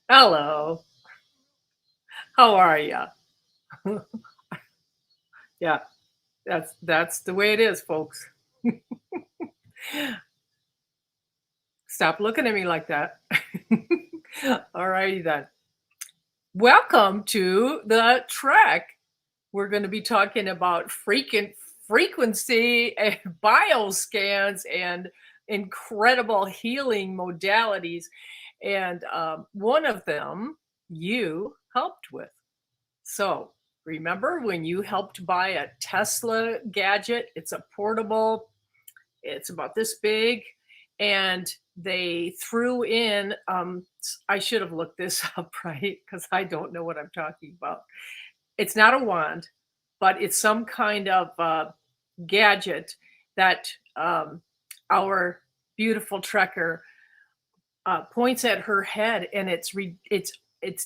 Hello. How are you? Yeah, that's the way it is, folks. Stop looking at me like that. All righty then. Welcome to the trek. We're going to be talking about freaking frequency and bioscans and incredible healing modalities. And one of them you helped with. So, remember when you helped buy a Tesla gadget? It's a portable, it's about this big, and they threw in, I should have looked this up, right? Because I don't know what I'm talking about. It's not a wand, but it's some kind of gadget that our beautiful trekker points at her head, and it's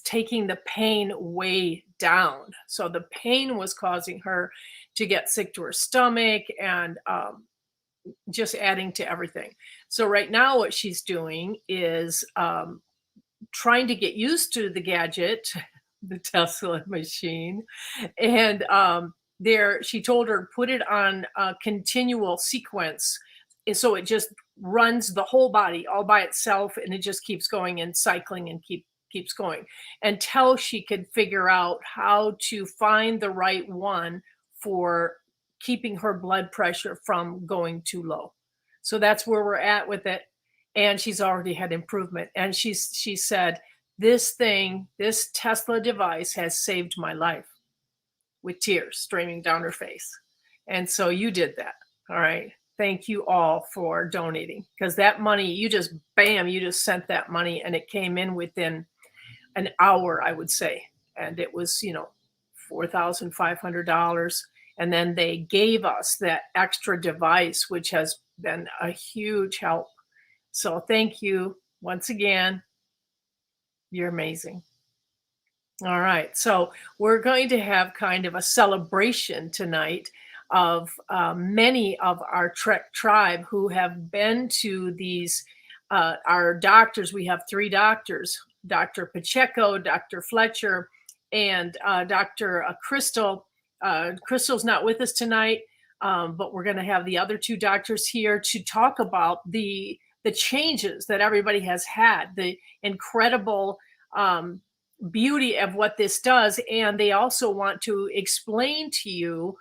taking the pain way down. So the pain was causing her to get sick to her stomach and just adding to everything. So right now, what she's doing is trying to get used to the gadget, the Tesla machine, and there she told her put it on a continual sequence, and so it just runs the whole body all by itself, and it just keeps going and cycling and keeps going until she could figure out how to find the right one for keeping her blood pressure from going too low. So that's where we're at with it, and she's already had improvement. And she said, this Tesla device has saved my life, with tears streaming down her face. And so you did that. All right. Thank you all for donating, because that money, you just bam, you just sent that money, and it came in within an hour, I would say. And it was, $4,500. And then they gave us that extra device, which has been a huge help. So thank you once again. You're amazing. All right. So we're going to have kind of a celebration tonight of many of our Trek tribe who have been to these, our doctors. We have three doctors, Dr. Pacheco, Dr. Fletcher, and Dr. Crystal. Crystal's not with us tonight, but we're going to have the other two doctors here to talk about the changes that everybody has had, the incredible beauty of what this does. And they also want to explain to you,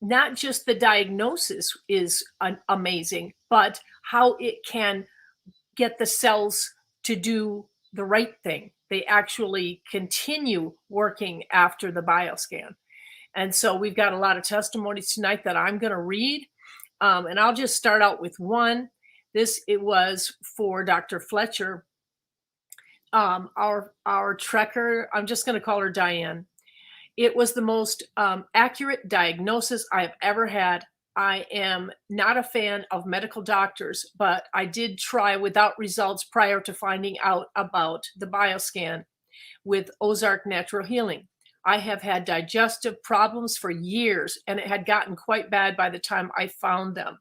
not just the diagnosis is amazing, but how it can get the cells to do the right thing. They actually continue working after the bioscan. And so we've got a lot of testimonies tonight that I'm going to read. And I'll just start out with one. It was for Dr. Fletcher, our trekker. I'm just going to call her Diane. It was the most accurate diagnosis I have ever had. I am not a fan of medical doctors, but I did try without results prior to finding out about the bioscan with Ozark Natural Healing. I have had digestive problems for years, and it had gotten quite bad by the time I found them.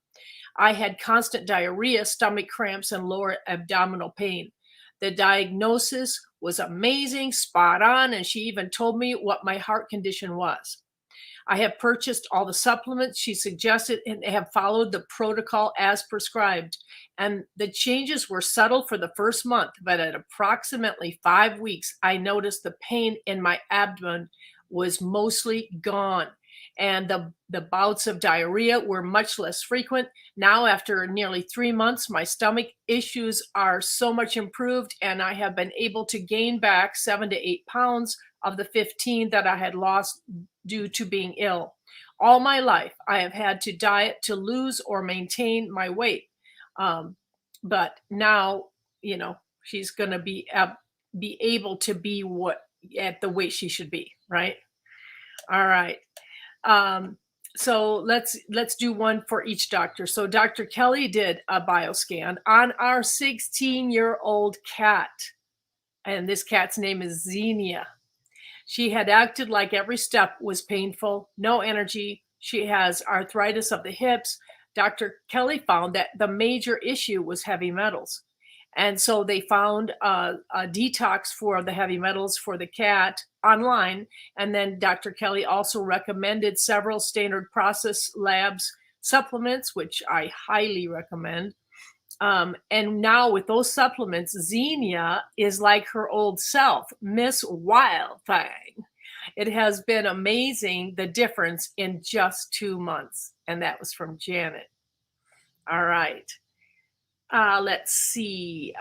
I had constant diarrhea, stomach cramps, and lower abdominal pain. The diagnosis was amazing, spot on, and she even told me what my heart condition was. I have purchased all the supplements she suggested and have followed the protocol as prescribed. And the changes were subtle for the first month, but at approximately 5 weeks, I noticed the pain in my abdomen was mostly gone. And the bouts of diarrhea were much less frequent. Now, after nearly 3 months, my stomach issues are so much improved, and I have been able to gain back 7 to 8 pounds of the 15 that I had lost due to being ill. All my life, I have had to diet to lose or maintain my weight. But now, she's going to be able to be at the weight she should be, right? All right. So let's do one for each doctor. So Dr. Kelly did a bioscan on our 16-year-old cat, and this cat's name is Xenia. She had acted like every step was painful, no energy. She has arthritis of the hips. Dr. Kelly found that the major issue was heavy metals. And so they found a detox for the heavy metals for the cat online. And then Dr. Kelly also recommended several standard process labs supplements, which I highly recommend. And now with those supplements, Xenia is like her old self, Miss Wild Thing. It has been amazing, the difference in just 2 months. And that was from Janet. All right. Let's see.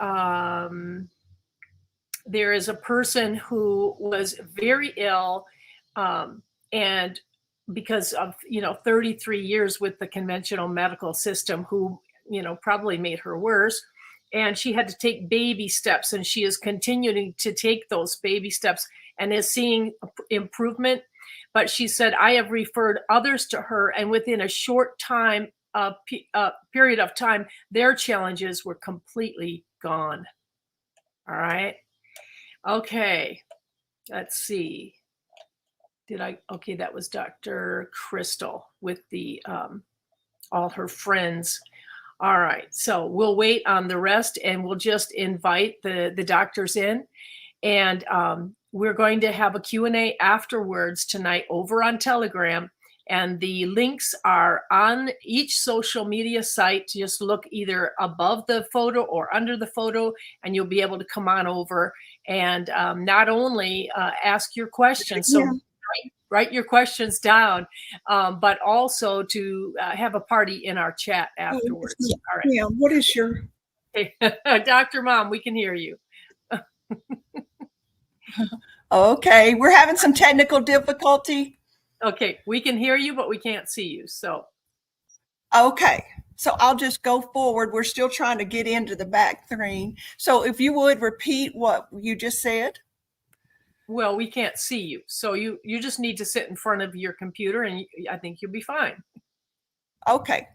There is a person who was very ill, and because of 33 years with the conventional medical system, who probably made her worse, and she had to take baby steps, and she is continuing to take those baby steps and is seeing improvement. But she said, I have referred others to her, and within a short time period of time, their challenges were completely gone. All right. Okay. Let's see. Okay, that was Dr. Crystal with the all her friends. All right. So we'll wait on the rest, and we'll just invite the doctors in, and we're going to have a Q&A afterwards tonight over on Telegram. And the links are on each social media site. Just look either above the photo or under the photo, and you'll be able to come on over and not only ask your questions, so write your questions down, but also to have a party in our chat afterwards. All right. Yeah, what is your... Hey, Dr. Mom, we can hear you. Okay, we're having some technical difficulty. Okay, we can hear you, but we can't see you. So, okay, so I'll just go forward. We're still trying to get into the back screen. So if you would repeat what you just said. Well, we can't see you, so you just need to sit in front of your computer, and I think you'll be fine. Okay,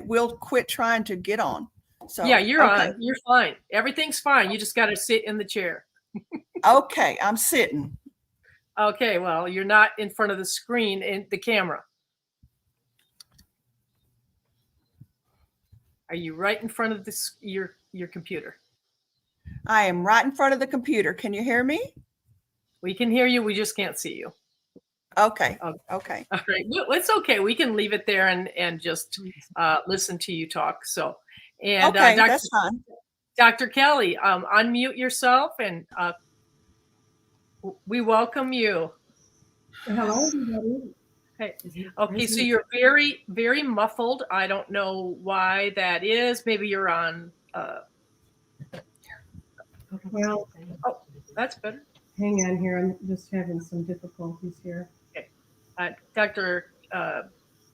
we'll quit trying to get on. So yeah, you're on. You're fine. Everything's fine. You just got to sit in the chair. Okay, I'm sitting. Okay, well, you're not in front of the screen in the camera. Are you right in front of this your computer? I am right in front of the computer. Can you hear me? We can hear you. We just can't see you. Okay. All right. It's okay. We can leave it there and just listen to you talk. So, and okay, that's fine. Dr. Kelly, unmute yourself, and we welcome you. Hello, everybody. Okay, so you're very, very muffled. I don't know why that is. Maybe you're on. Well, oh, that's better. Hang on here. I'm just having some difficulties here. Okay. Dr.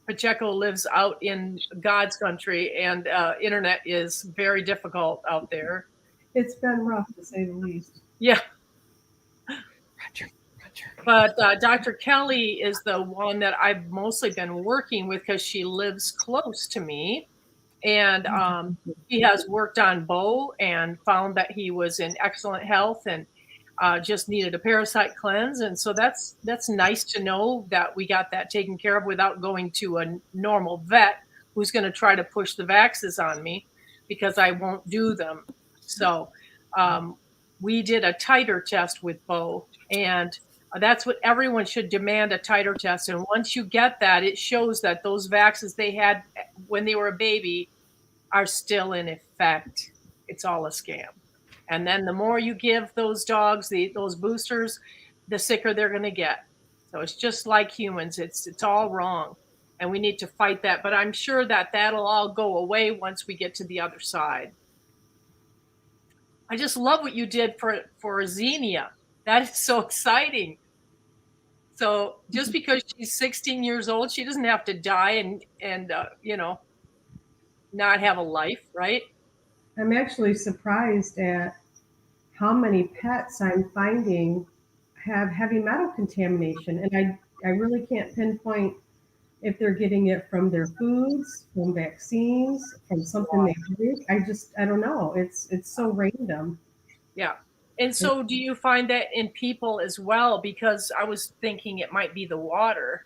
Pacheco lives out in God's country, and internet is very difficult out there. It's been rough, to say the least. Yeah. Roger. But Dr. Kelly is the one that I've mostly been working with because she lives close to me. And he has worked on Bo and found that he was in excellent health and just needed a parasite cleanse. And so that's nice to know that we got that taken care of without going to a normal vet who's going to try to push the vaxes on me because I won't do them. So we did a titer test with Bo, and that's what everyone should demand, a titer test. And once you get that, it shows that those vaxes they had when they were a baby are still in effect. It's all a scam. And then the more you give those dogs those boosters, the sicker they're going to get. So it's just like humans. It's all wrong. And we need to fight that. But I'm sure that that'll all go away once we get to the other side. I just love what you did for Xenia. That is so exciting. So just because she's 16 years old, she doesn't have to die and not have a life, right? I'm actually surprised at how many pets I'm finding have heavy metal contamination. And I really can't pinpoint if they're getting it from their foods, from vaccines, from something they drink. I don't know. It's so random. Yeah. And so do you find that in people as well? Because I was thinking it might be the water.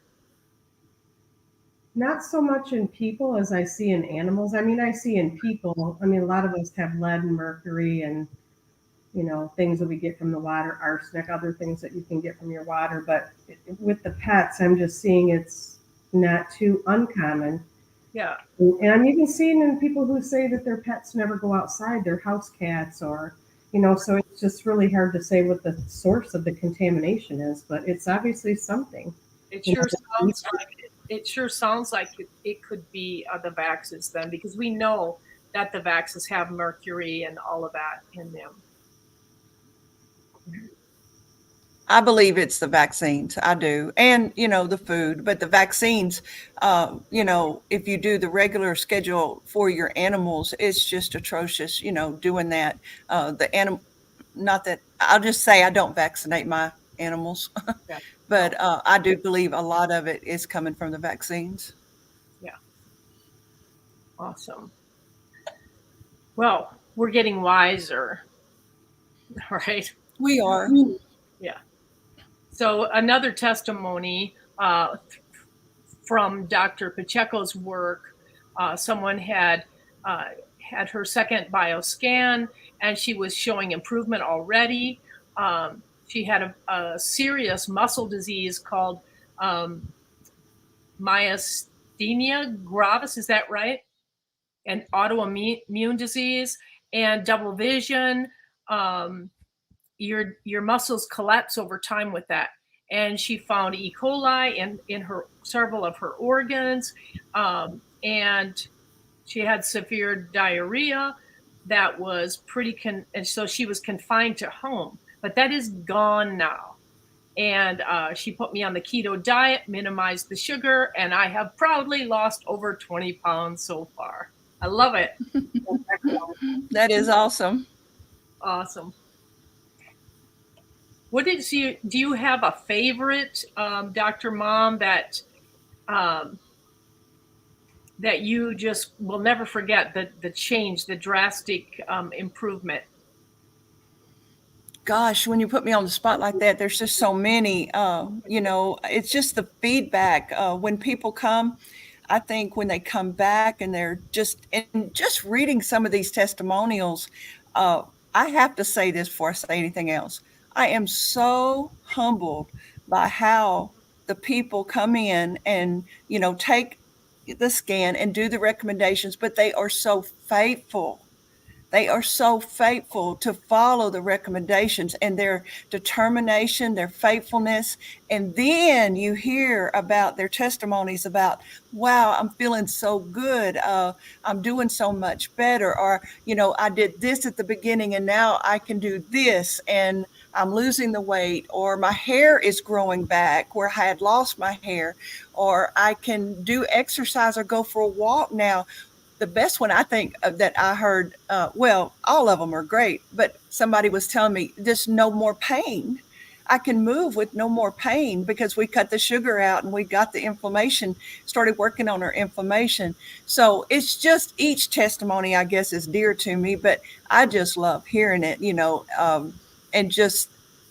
Not so much in people as I see in animals. I mean, I see in people. I mean, a lot of us have lead and mercury and, things that we get from the water, arsenic, other things that you can get from your water. But with the pets, I'm just seeing it's not too uncommon. Yeah. And I'm even seeing in people who say that their pets never go outside, their house cats, or, so it's just really hard to say what the source of the contamination is, but it's obviously something. It You know, sure sounds like it could be the vaxes then, because we know that the vaxes have mercury and all of that in them. I believe it's the vaccines. I do. And, the food, but the vaccines, if you do the regular schedule for your animals, it's just atrocious, doing that. The animal, not that I'll just say I don't vaccinate my animals, Yeah. but I do believe a lot of it is coming from the vaccines. Yeah. Awesome. Well, we're getting wiser, right? We are. Yeah. So another testimony from Dr. Pacheco's work, someone had had her second bioscan, and she was showing improvement already. She had a serious muscle disease called myasthenia gravis. Is that right? And autoimmune disease and double vision. Your muscles collapse over time with that. And she found E. coli in her several of her organs, and she had severe diarrhea that was and so she was confined to home. But that is gone now. And she put me on the keto diet, minimized the sugar, and I have proudly lost over 20 pounds so far. I love it. That is awesome. Awesome. Do you have a favorite, Dr. Mom, that that you just will never forget, the change, the drastic improvement? Gosh, when you put me on the spot like that, there's just so many. It's just the feedback. When people come, I think when they come back and they're just reading some of these testimonials, I have to say this before I say anything else. I am so humbled by how the people come in and, take the scan and do the recommendations, but they are so faithful. They are so faithful to follow the recommendations and their determination, their faithfulness. And then you hear about their testimonies about, wow, I'm feeling so good. I'm doing so much better. Or, I did this at the beginning and now I can do this and I'm losing the weight. Or my hair is growing back where I had lost my hair. Or I can do exercise or go for a walk now. The best one I think that I heard, well, all of them are great, but somebody was telling me just no more pain. I can move with no more pain because we cut the sugar out and we got the inflammation, started working on our inflammation. So it's just each testimony, I guess, is dear to me, but I just love hearing it, and just,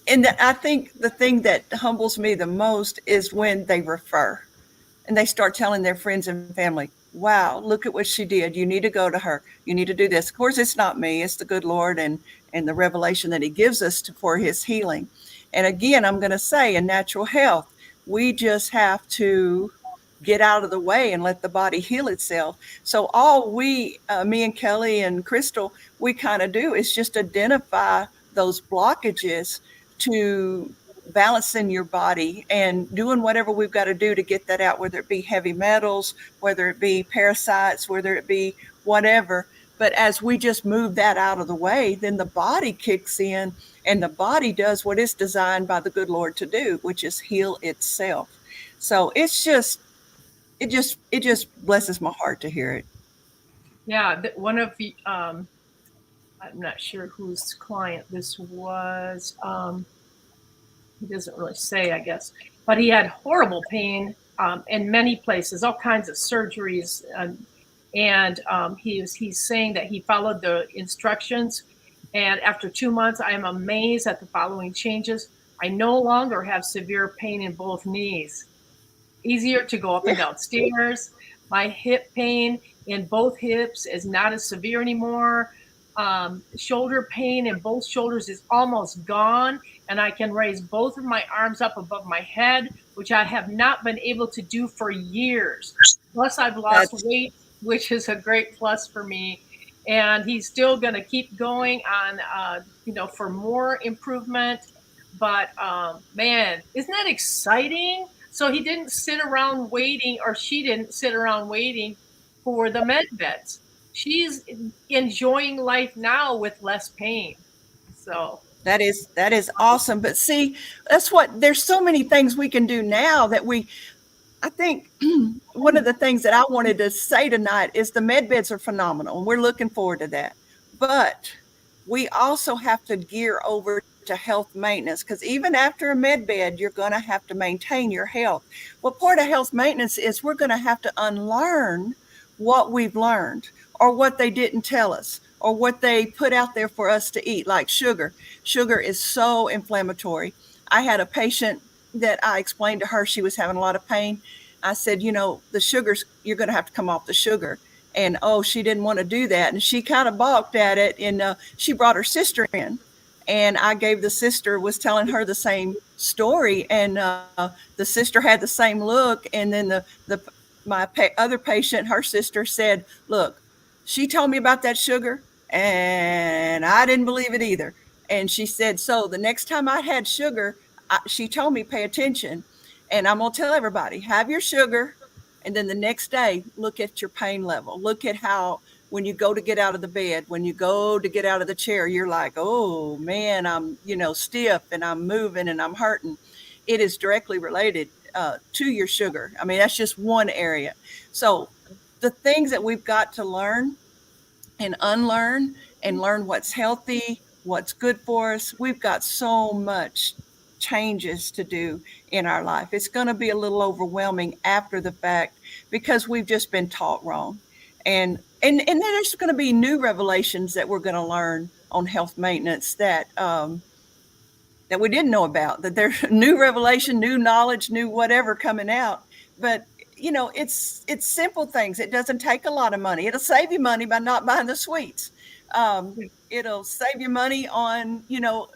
I think the thing that humbles me the most is when they refer and they start telling their friends and family, wow, look at what she did. You need to go to her. You need to do this. Of course, it's not me. It's the good Lord and the revelation that he gives us for his healing. And again, I'm going to say in natural health, we just have to get out of the way and let the body heal itself. So all me and Kelly and Crystal, we kind of do is just identify those blockages to balancing your body and doing whatever we've got to do to get that out, whether it be heavy metals, whether it be parasites, whether it be whatever. But as we just move that out of the way, then the body kicks in and the body does what it's designed by the good Lord to do, which is heal itself. So it just blesses my heart to hear it. Yeah, one of the I'm not sure whose client this was. He doesn't really say, I guess, but he had horrible pain in many places, all kinds of surgeries, and he's saying that he followed the instructions, and after 2 months, I am amazed at the following changes. I no longer have severe pain in both knees. easier to go up and down stairs. My hip pain in both hips is not as severe anymore. Shoulder pain in both shoulders is almost gone, and I can raise both of my arms up above my head, which I have not been able to do for years. Plus, I've lost weight, which is a great plus for me. And he's still going to keep going on, for more improvement. But man, isn't that exciting? So he didn't sit around waiting, or she didn't sit around waiting for the med beds. She's enjoying life now with less pain. So that is awesome. But see, there's so many things we can do now that I think one of the things that I wanted to say tonight is the med beds are phenomenal, and we're looking forward to that. But we also have to gear over to health maintenance, because even after a med bed, you're going to have to maintain your health. Well, part of health maintenance is we're going to have to unlearn what we've learned, or what they didn't tell us, or what they put out there for us to eat, like sugar. Sugar is so inflammatory. I had a patient that I explained to her, she was having a lot of pain. I said, the sugars, you're going to have to come off the sugar. And she didn't want to do that. And she kind of balked at it. And she brought her sister in. And I gave the sister, was telling her the same story. And the sister had the same look. And then my other patient, her sister said, look, she told me about that sugar and I didn't believe it either. And she said, so the next time I had sugar, she told me, pay attention. And I'm going to tell everybody, have your sugar. And then the next day, look at your pain level. Look at how, when you go to get out of the bed, when you go to get out of the chair, you're like, oh man, I'm, stiff and I'm moving and I'm hurting. It is directly related to your sugar. I mean, that's just one area. So the things that we've got to learn and unlearn and learn what's healthy, what's good for us. We've got so much changes to do in our life. It's going to be a little overwhelming after the fact because we've just been taught wrong. And then there's going to be new revelations that we're going to learn on health maintenance that we didn't know about, that there's new revelation, new knowledge, new whatever coming out. But it's simple things. It doesn't take a lot of money. It'll save you money by not buying the sweets. It'll save you money on,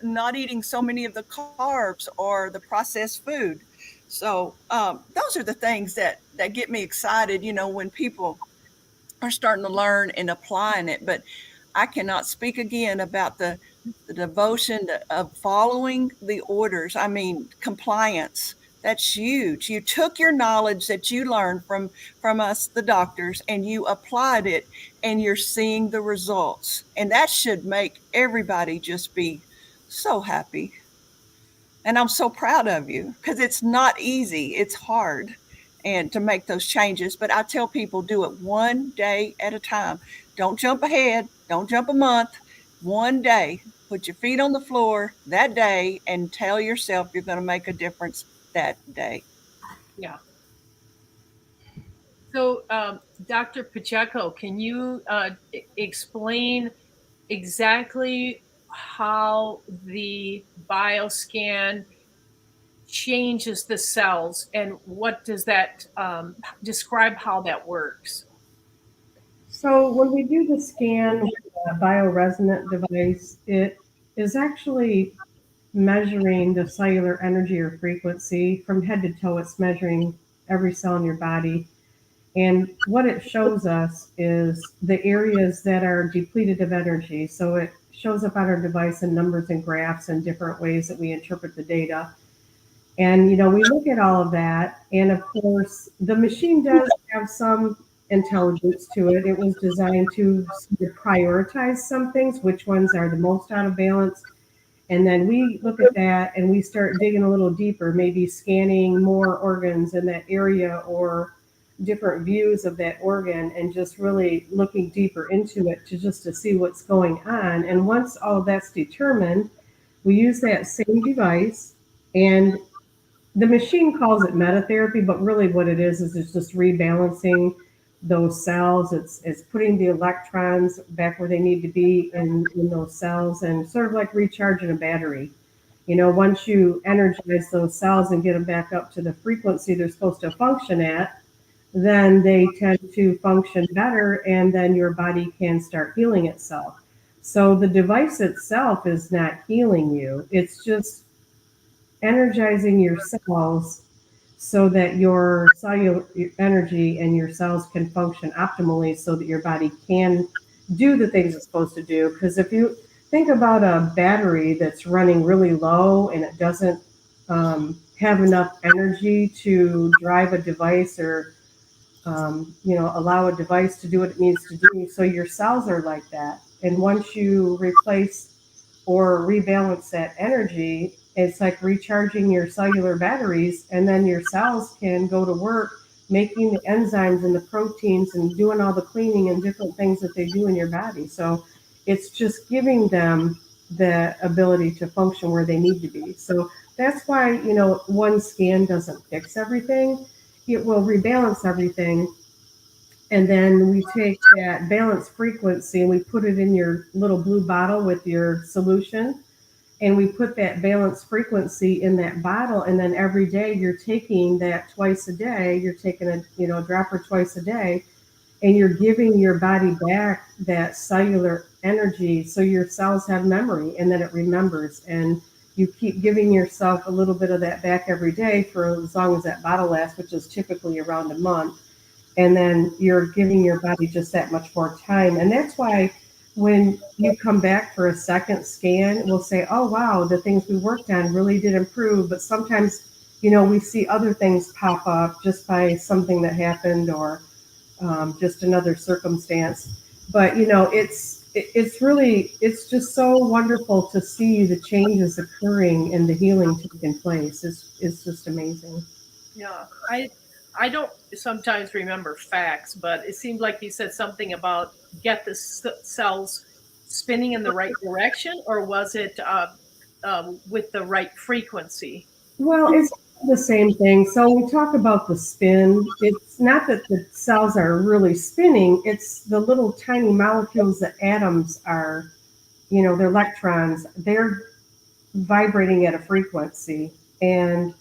not eating so many of the carbs or the processed food. So those are the things that get me excited, when people are starting to learn and applying it. But I cannot speak again about the devotion of following the orders. I mean, compliance. That's huge. You took your knowledge that you learned from us, the doctors, and you applied it, and you're seeing the results. And that should make everybody just be so happy. And I'm so proud of you, because it's not easy. It's hard and to make those changes. But I tell people, do it one day at a time. Don't jump ahead. Don't jump a month. One day. Put your feet on the floor that day and tell yourself you're going to make a difference that day. Yeah. So, Dr. Pacheco, can you explain exactly how the bioscan changes the cells, and what does that describe how that works? So when we do the scan with a bioresonant device, it is actually measuring the cellular energy or frequency from head to toe. It's measuring every cell in your body. And what it shows us is the areas that are depleted of energy. So it shows up on our device in numbers and graphs and different ways that we interpret the data. And, we look at all of that. And of course, the machine does have some intelligence to it. It was designed to prioritize some things, which ones are the most out of balance. And then we look at that and we start digging a little deeper, maybe scanning more organs in that area or different views of that organ, and just really looking deeper into it to see what's going on. And once all of that's determined, we use that same device, and the machine calls it metatherapy, but really what it is it's just rebalancing those cells. It's putting the electrons back where they need to be in those cells, and sort of like recharging a battery. Once you energize those cells and get them back up to the frequency they're supposed to function at, then they tend to function better, and then your body can start healing itself. So the device itself is not healing you, it's just energizing your cells so that your cellular energy and your cells can function optimally so that your body can do the things it's supposed to do. Because if you think about a battery that's running really low and it doesn't have enough energy to drive a device or allow a device to do what it needs to do. So your cells are like that. And once you replace or rebalance that energy, it's like recharging your cellular batteries, and then your cells can go to work making the enzymes and the proteins and doing all the cleaning and different things that they do in your body. So it's just giving them the ability to function where they need to be. So that's why, one scan doesn't fix everything. It will rebalance everything. And then we take that balance frequency and we put it in your little blue bottle with your solution. And we put that balance frequency in that bottle. And then every day you're taking that twice a day. You're taking a dropper twice a day. And you're giving your body back that cellular energy so your cells have memory, and then it remembers. And you keep giving yourself a little bit of that back every day for as long as that bottle lasts, which is typically around a month. And then you're giving your body just that much more time. And that's why when you come back for a second scan, we'll say, oh, wow, the things we worked on really did improve. But sometimes, we see other things pop up just by something that happened or just another circumstance. But, it's just so wonderful to see the changes occurring and the healing taking place. It's just amazing. Yeah, I don't sometimes remember facts, but it seemed like you said something about get the cells spinning in the right direction, or was it with the right frequency? Well, it's the same thing. So when we talk about the spin, it's not that the cells are really spinning, it's the little tiny molecules, the atoms are, the electrons, they're vibrating at a frequency. And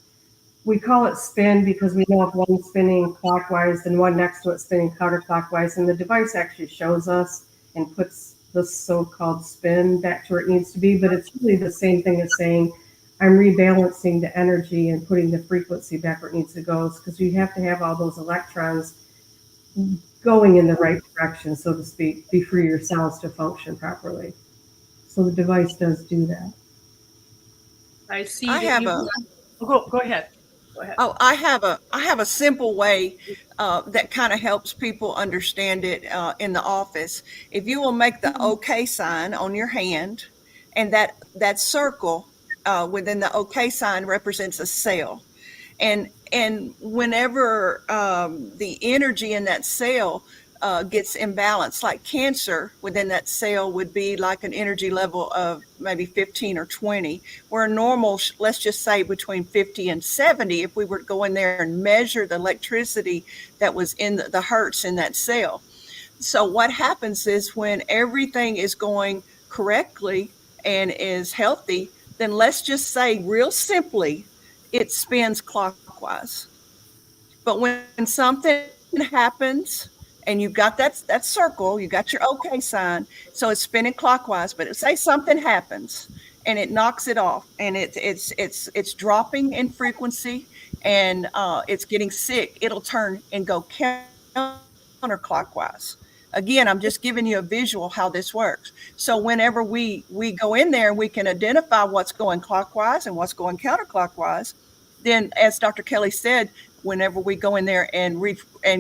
we call it spin because we know if one's spinning clockwise, then one next to it spinning counterclockwise. And the device actually shows us and puts the so-called spin back to where it needs to be. But it's really the same thing as saying, I'm rebalancing the energy and putting the frequency back where it needs to go, because you have to have all those electrons going in the right direction, so to speak, for your cells to function properly. So the device does do that. I see. I have Go ahead. Go ahead. Oh, I have a simple way that kind of helps people understand it in the office. If you will make the OK sign on your hand, and that circle within the OK sign represents a cell, and whenever the energy in that cell gets imbalanced, like cancer within that cell would be like an energy level of maybe 15 or 20, where a normal, let's just say between 50 and 70, if we were to go in there and measure the electricity that was in the hertz in that cell. So what happens is when everything is going correctly and is healthy, then let's just say real simply, it spins clockwise. But when something happens, and you've got that circle, you got your OK sign, so it's spinning clockwise. But say something happens and it knocks it off, and it's dropping in frequency, and it's getting sick, it'll turn and go counterclockwise. Again, I'm just giving you a visual how this works. So whenever we go in there and we can identify what's going clockwise and what's going counterclockwise, then as Dr. Kelly said, whenever we go in there and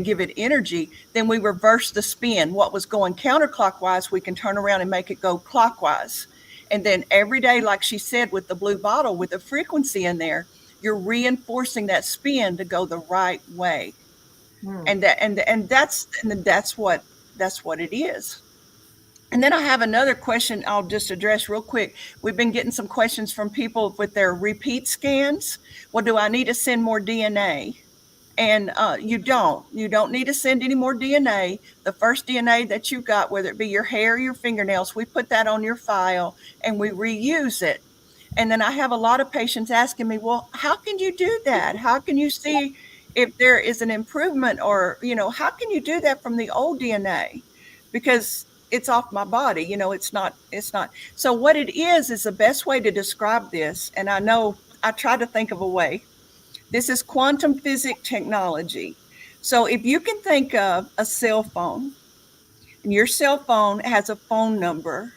give it energy, then we reverse the spin. What was going counterclockwise, we can turn around and make it go clockwise. And then every day, like she said, with the blue bottle, with the frequency in there, you're reinforcing that spin to go the right way. And that's what it is. And then I have another question I'll just address real quick. We've been getting some questions from people with their repeat scans. Well, do I need to send more DNA? And you don't need to send any more DNA. The first DNA that you got, whether it be your hair or your fingernails, we put that on your file and we reuse it. And then I have a lot of patients asking me, well, how can you do that? How can you see if there is an improvement, or, how can you do that from the old DNA? Because it's off my body, it's not. So what it is the best way to describe this. And I know I try to think of a way. This is quantum physics technology. So if you can think of a cell phone, and your cell phone has a phone number,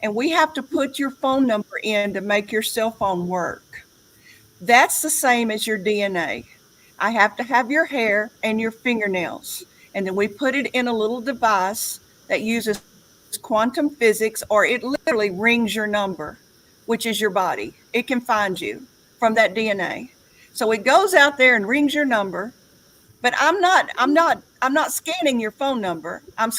and we have to put your phone number in to make your cell phone work. That's the same as your DNA. I have to have your hair and your fingernails, and then we put it in a little device that uses quantum physics, or it literally rings your number, which is your body. It can find you from that DNA. So it goes out there and rings your number, but I'm not scanning your phone number. I'm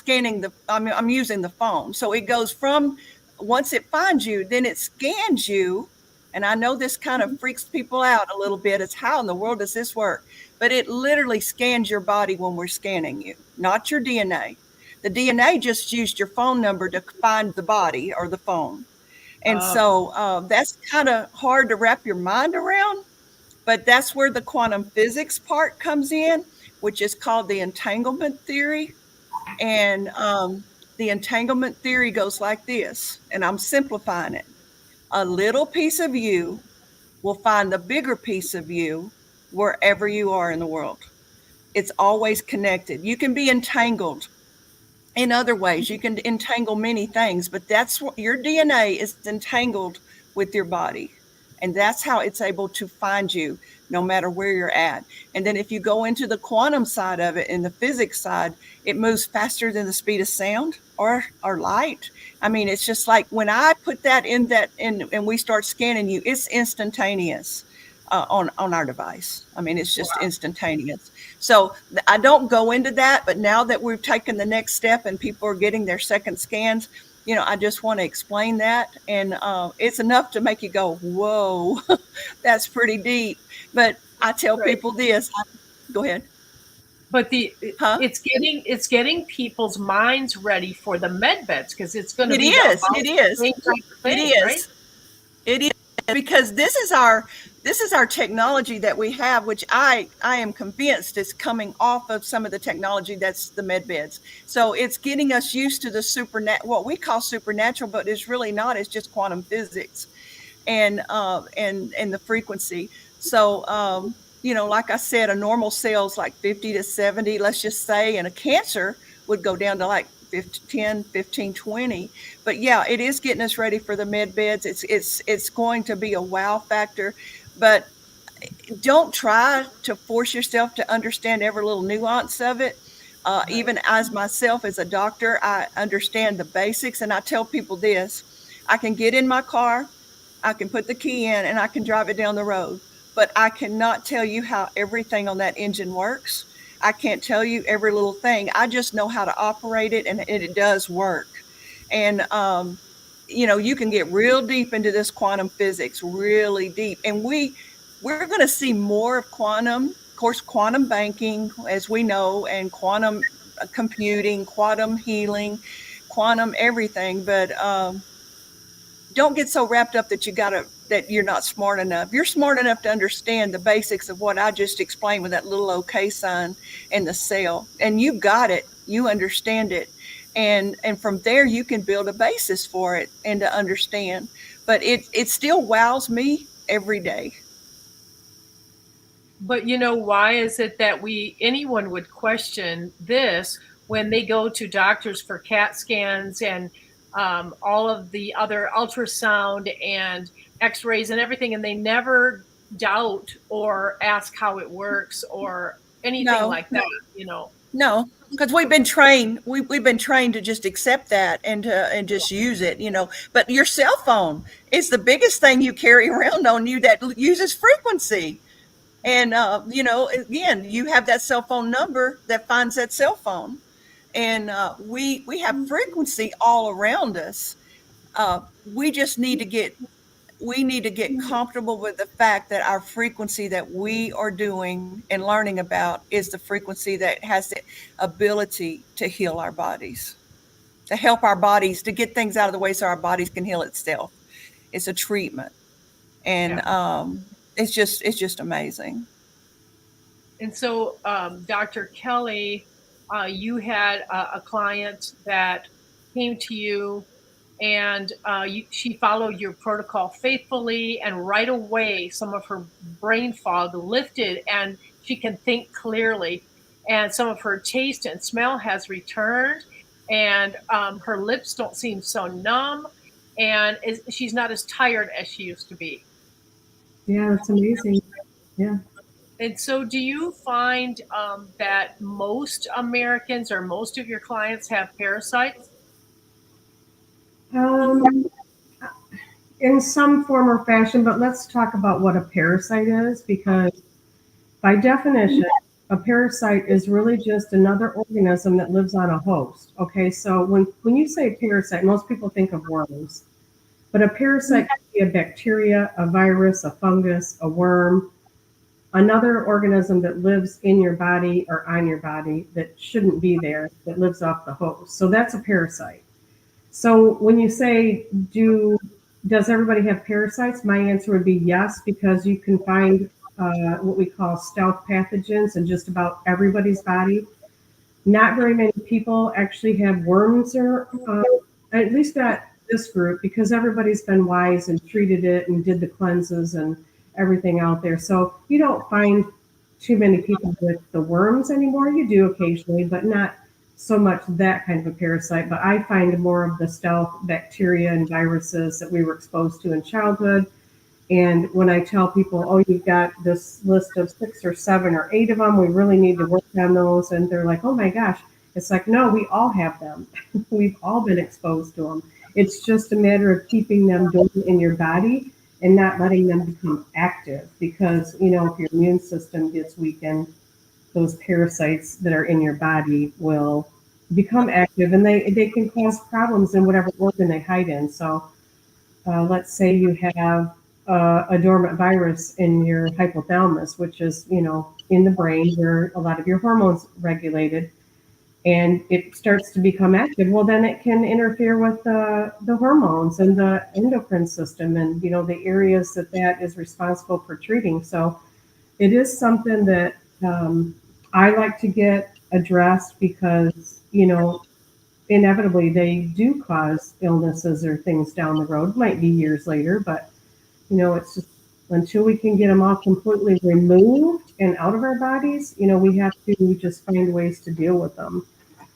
using the phone. So it goes from, once it finds you, then it scans you. And I know this kind of freaks people out a little bit. It's, how in the world does this work? But it literally scans your body when we're scanning you, not your DNA. The DNA just used your phone number to find the body or the phone. And so that's kind of hard to wrap your mind around. But that's where the quantum physics part comes in, which is called the entanglement theory. And the entanglement theory goes like this, and I'm simplifying it. A little piece of you will find the bigger piece of you wherever you are in the world. It's always connected. You can be entangled in other ways. You can entangle many things, but that's what your DNA is, entangled with your body. And that's how it's able to find you no matter where you're at. And then if you go into the quantum side of it, and the physics side, it moves faster than the speed of sound or light. I mean, it's just like when I put that in and we start scanning you, it's instantaneous on our device. I mean, it's just instantaneous. So I don't go into that, but now that we've taken the next step and people are getting their second scans, I just want to explain that. And it's enough to make you go, whoa, that's pretty deep. But I tell people this. Go ahead. But it's getting people's minds ready for the med beds, because it's going to be It is, because this is our technology that we have, which I am convinced is coming off of some of the technology that's the med beds. So it's getting us used to the what we call supernatural, but it's really not. It's just quantum physics and the frequency. So like I said, a normal cell's like 50 to 70, let's just say, and a cancer would go down to like 10, 15, 20. But yeah, it is getting us ready for the med beds. It's going to be a wow factor, but don't try to force yourself to understand every little nuance of it. Even as myself as a doctor, I understand the basics, and I tell people this: I can get in my car, I can put the key in, and I can drive it down the road, but I cannot tell you how everything on that engine works. I can't tell you every little thing. I just know how to operate it, and it does work. And, you can get real deep into this quantum physics, really deep. And we're going to see more of quantum, of course, quantum banking, as we know, and quantum computing, quantum healing, quantum everything. But don't get so wrapped up that you're not smart enough. You're smart enough to understand the basics of what I just explained with that little OK sign in the cell. And you got it. You understand it. And from there, you can build a basis for it and to understand. But it still wows me every day. But why is it that anyone would question this when they go to doctors for CAT scans and all of the other ultrasound and x-rays and everything, and they never doubt or ask how it works or anything like that, No, because we've been trained. We've been trained to just accept that and just use it, But your cell phone is the biggest thing you carry around on you that uses frequency. And again, you have that cell phone number that finds that cell phone. And we have frequency all around us. We just need to get comfortable with the fact that our frequency that we are doing and learning about is the frequency that has the ability to heal our bodies, to help our bodies, to get things out of the way so our bodies can heal itself. It's a treatment. And it's just amazing. And so, Dr. Kelly, you had a client that came to you, and she followed your protocol faithfully, and right away, some of her brain fog lifted, and she can think clearly, and some of her taste and smell has returned, and her lips don't seem so numb, and she's not as tired as she used to be. Yeah, that's amazing. Yeah. And so, do you find that most Americans or most of your clients have parasites? In some form or fashion, but let's talk about what a parasite is, because by definition, a parasite is really just another organism that lives on a host. Okay, so when you say parasite, most people think of worms, but a parasite could be a bacteria, a virus, a fungus, a worm, another organism that lives in your body or on your body that shouldn't be there, that lives off the host. So that's a parasite. So when you say, does everybody have parasites? My answer would be yes, because you can find what we call stealth pathogens in just about everybody's body. Not very many people actually have worms, or at least not this group, because everybody's been wise and treated it and did the cleanses and everything out there. So you don't find too many people with the worms anymore. You do occasionally, but not so much that kind of a parasite. But I find more of the stealth bacteria and viruses that we were exposed to in childhood. And when I tell people, oh, you've got this list of 6 or 7 or 8 of them, we really need to work on those. And they're like, oh my gosh. It's like, no, we all have them. We've all been exposed to them. It's just a matter of keeping them dormant in your body and not letting them become active. Because, if your immune system gets weakened, those parasites that are in your body will become active, and they can cause problems in whatever organ they hide in. So let's say you have a dormant virus in your hypothalamus, which is, in the brain where a lot of your hormones regulated, and it starts to become active. Well, then it can interfere with the hormones and the endocrine system, and, the areas that is responsible for treating. So it is something that I like to get addressed, because, inevitably they do cause illnesses or things down the road. Might be years later, but it's just, until we can get them all completely removed and out of our bodies, we have to just find ways to deal with them.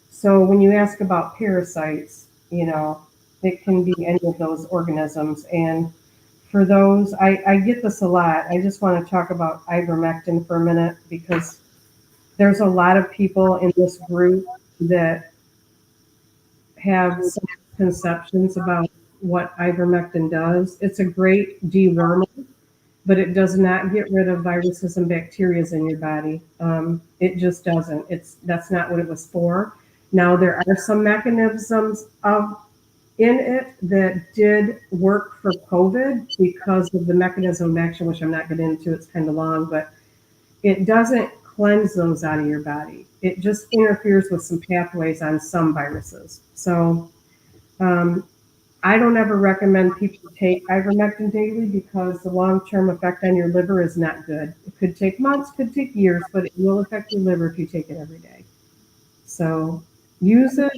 So when you ask about parasites, it can be any of those organisms. And for those, I get this a lot. I just want to talk about ivermectin for a minute, because there's a lot of people in this group that have some conceptions about what ivermectin does. It's a great dewormer, but it does not get rid of viruses and bacteria in your body. It just doesn't. That's not what it was for. Now, there are some mechanisms in it that did work for COVID because of the mechanism of action, which I'm not getting into. It's kind of long, but it doesn't cleanse those out of your body. It just interferes with some pathways on some viruses. So I don't ever recommend people take ivermectin daily, because the long-term effect on your liver is not good. It could take months, could take years, but it will affect your liver if you take it every day. So use it,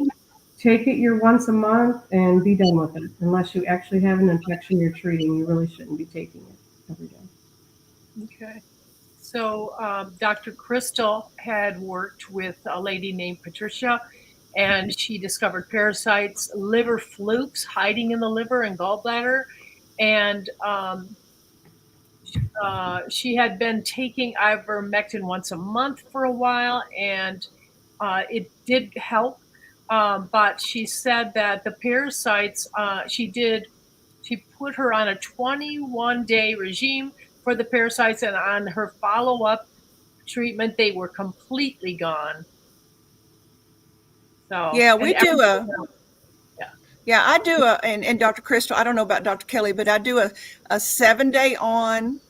take it your once a month, and be done with it. Unless you actually have an infection you're treating, you really shouldn't be taking it every day. Okay. So Dr. Crystal had worked with a lady named Patricia, and she discovered parasites, liver flukes hiding in the liver and gallbladder. And she had been taking ivermectin once a month for a while, and it did help. But she said that the parasites, she put her on a 21-day regime for the parasites, and on her follow-up treatment, they were completely gone. So Yeah, we do I do and Dr. Crystal, I don't know about Dr. Kelly, but I do a 7-day on,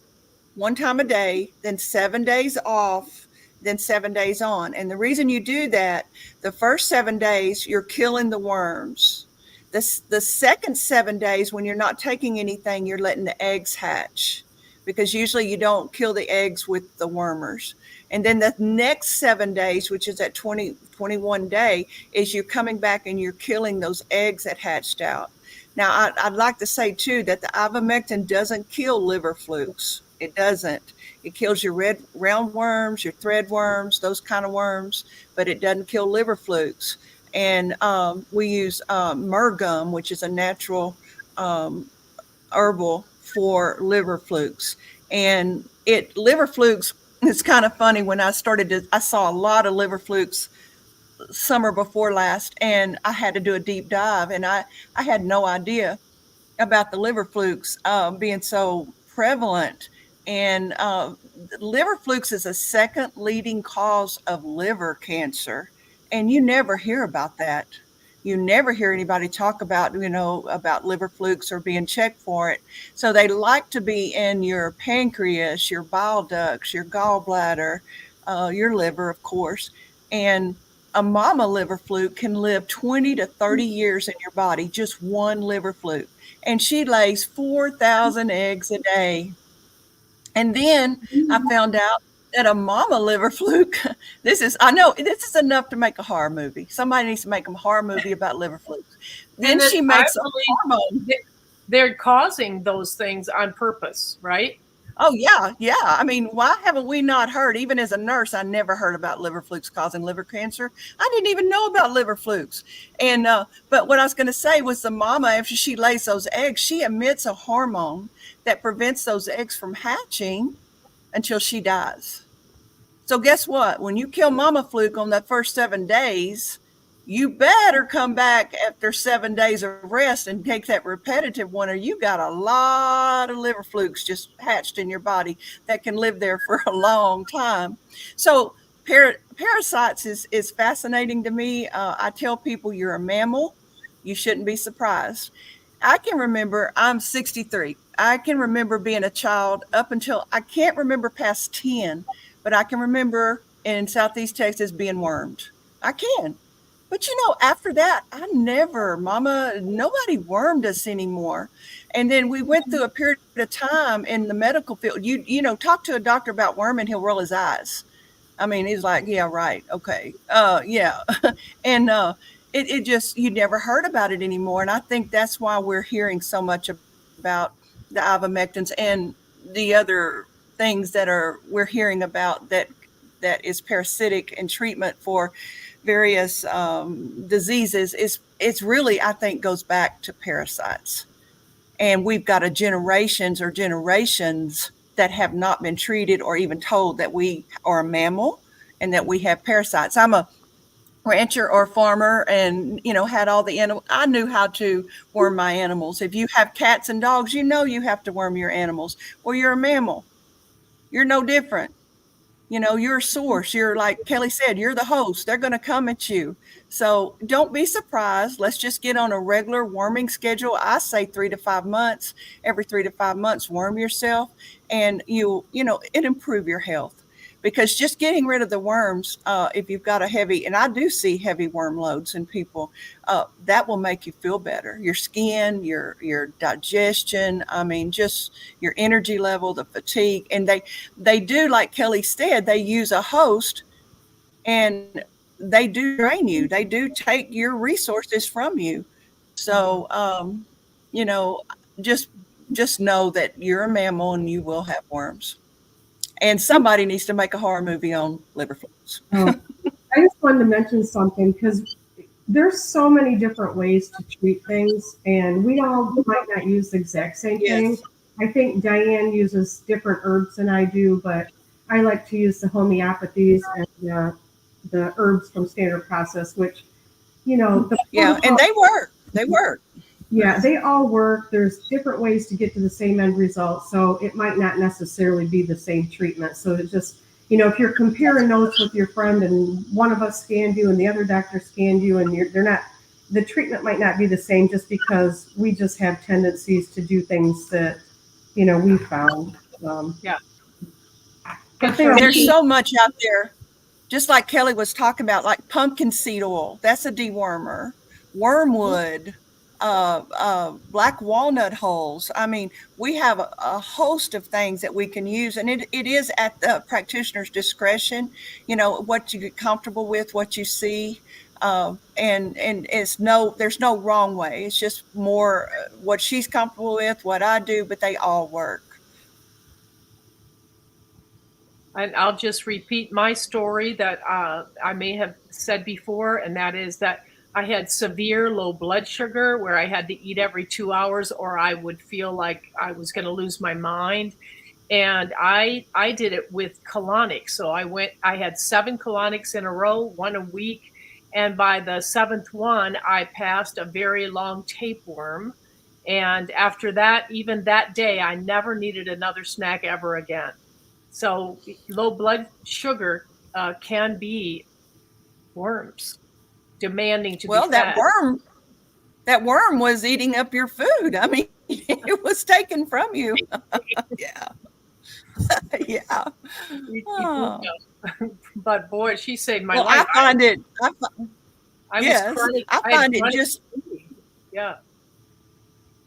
1 time a day, then 7 days off, then 7 days on. And the reason you do that, the first 7 days, you're killing the worms. The second 7 days, when you're not taking anything, you're letting the eggs hatch, because usually you don't kill the eggs with the wormers. And then the next 7 days, which is at 21 day, is you're coming back and you're killing those eggs that hatched out. Now, I'd like to say, too, that the ivermectin doesn't kill liver flukes. It doesn't. It kills your red roundworms, your thread worms, those kind of worms, but it doesn't kill liver flukes. And we use myrrh gum, which is a natural herbal for liver flukes. And liver flukes, it's kind of funny, when I saw a lot of liver flukes summer before last, and I had to do a deep dive, and I had no idea about the liver flukes being so prevalent. And liver flukes is a second leading cause of liver cancer. And you never hear about that. You never hear anybody talk about, about liver flukes or being checked for it. So they like to be in your pancreas, your bile ducts, your gallbladder, your liver, of course. And a mama liver fluke can live 20 to 30 years in your body, just one liver fluke. And she lays 4,000 eggs a day. And then I found out that a mama liver fluke, I know this is enough to make a horror movie. Somebody needs to make a horror movie about liver flukes. Then she makes a hormone. They're causing those things on purpose, right? Oh, yeah. Yeah. I mean, why haven't we not heard? Even as a nurse, I never heard about liver flukes causing liver cancer. I didn't even know about liver flukes. And, but what I was going to say was, the mama, after she lays those eggs, she emits a hormone that prevents those eggs from hatching until she dies. So guess what? When you kill mama fluke on that first 7 days, you better come back after 7 days of rest and take that repetitive one, or you got a lot of liver flukes just hatched in your body that can live there for a long time. So parasites is fascinating to me. I tell people, you're a mammal. You shouldn't be surprised. I can remember, I'm 63. I can remember being a child up until, I can't remember past 10, but I can remember in Southeast Texas being wormed. I can. But after that, nobody wormed us anymore. And then we went through a period of time in the medical field. Talk to a doctor about worming, he'll roll his eyes. I mean, he's like, yeah, right. Okay. Yeah. And it just, you never heard about it anymore. And I think that's why we're hearing so much about the ivermectins and the other things that we're hearing about that is parasitic and treatment for various diseases. It's really, I think, goes back to parasites. And we've got generations that have not been treated or even told that we are a mammal and that we have parasites. I'm a rancher or farmer, and had all the animals. I knew how to worm my animals. If you have cats and dogs, you have to worm your animals. Well, you're a mammal. You're no different. You're a source. You're, like Kelly said, you're the host. They're going to come at you. So don't be surprised. Let's just get on a regular worming schedule. I say 3 to 5 months. Every 3 to 5 months, worm yourself, and it improve your health. Because just getting rid of the worms, if you've got and I do see heavy worm loads in people, that will make you feel better. Your skin, your digestion, I mean, just your energy level, the fatigue. And they do, like Kelly said, they use a host, and they do drain you. They do take your resources from you. So, just know that you're a mammal and you will have worms. And somebody needs to make a horror movie on liver flukes. I just wanted to mention something, because there's so many different ways to treat things, and we all might not use the exact same thing. I think Diane uses different herbs than I do, but I like to use the homeopathies and the herbs from Standard Process, which, and they work. They work. Yeah, they all work. There's different ways to get to the same end result. So it might not necessarily be the same treatment. So it's just, if you're comparing notes with your friend and one of us scanned you and the other doctor scanned you, and the treatment might not be the same, just because we just have tendencies to do things that, we found. Yeah. But there's so much out there, just like Kelly was talking about, like pumpkin seed oil. That's a dewormer. Wormwood. black walnut hulls. I mean, we have a host of things that we can use, and it is at the practitioner's discretion, what you get comfortable with, what you see. And there's no wrong way. It's just more what she's comfortable with, what I do, but they all work. And I'll just repeat my story that I may have said before, and that is that I had severe low blood sugar where I had to eat every 2 hours or I would feel like I was going to lose my mind. And I did it with colonics. So I had 7 colonics in a row, one a week. And by the 7th one, I passed a very long tapeworm. And after that, even that day, I never needed another snack ever again. So low blood sugar can be worms demanding to be fed. That worm was eating up your food. I mean, it was taken from you. Yeah. Yeah. Oh. But boy, she saved my life. I find it just, yeah.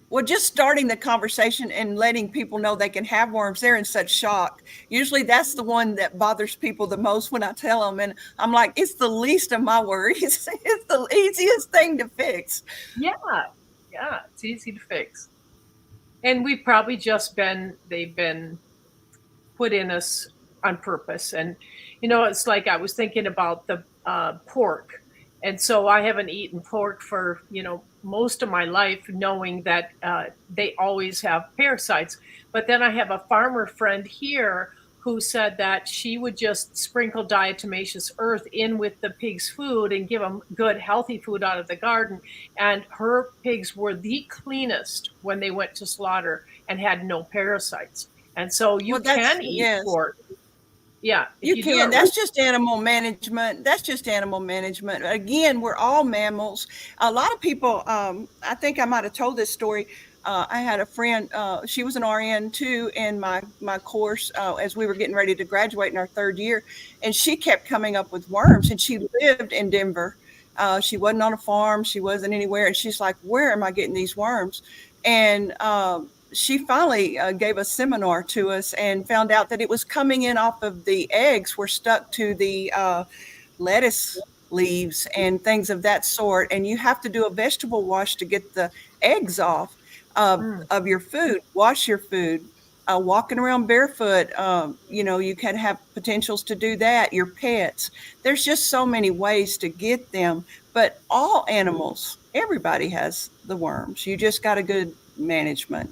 Well, just starting the conversation and letting people know they can have worms, they're in such shock. Usually that's the one that bothers people the most when I tell them. And I'm like, it's the least of my worries. It's the easiest thing to fix. Yeah. Yeah. It's easy to fix. And we've probably they've been put in us on purpose. And, it's like I was thinking about the pork. And so I haven't eaten pork for, most of my life, knowing that they always have parasites. But then I have a farmer friend here who said that she would just sprinkle diatomaceous earth in with the pig's food and give them good, healthy food out of the garden. And her pigs were the cleanest when they went to slaughter and had no parasites. And so you can eat pork. Yeah, you can. That's just animal management. Again, we're all mammals. A lot of people, I think I might have told this story. I had a friend, she was an RN too in my course as we were getting ready to graduate in our 3rd year. And she kept coming up with worms, and she lived in Denver. She wasn't on a farm. She wasn't anywhere. And she's like, where am I getting these worms? And she finally gave a seminar to us and found out that it was coming in off of the eggs were stuck to the lettuce leaves and things of that sort. And you have to do a vegetable wash to get the eggs off of your food. Wash your food. Walking around barefoot, you can have potentials to do that. Your pets. There's just so many ways to get them. But all animals, everybody has the worms. You just got good management.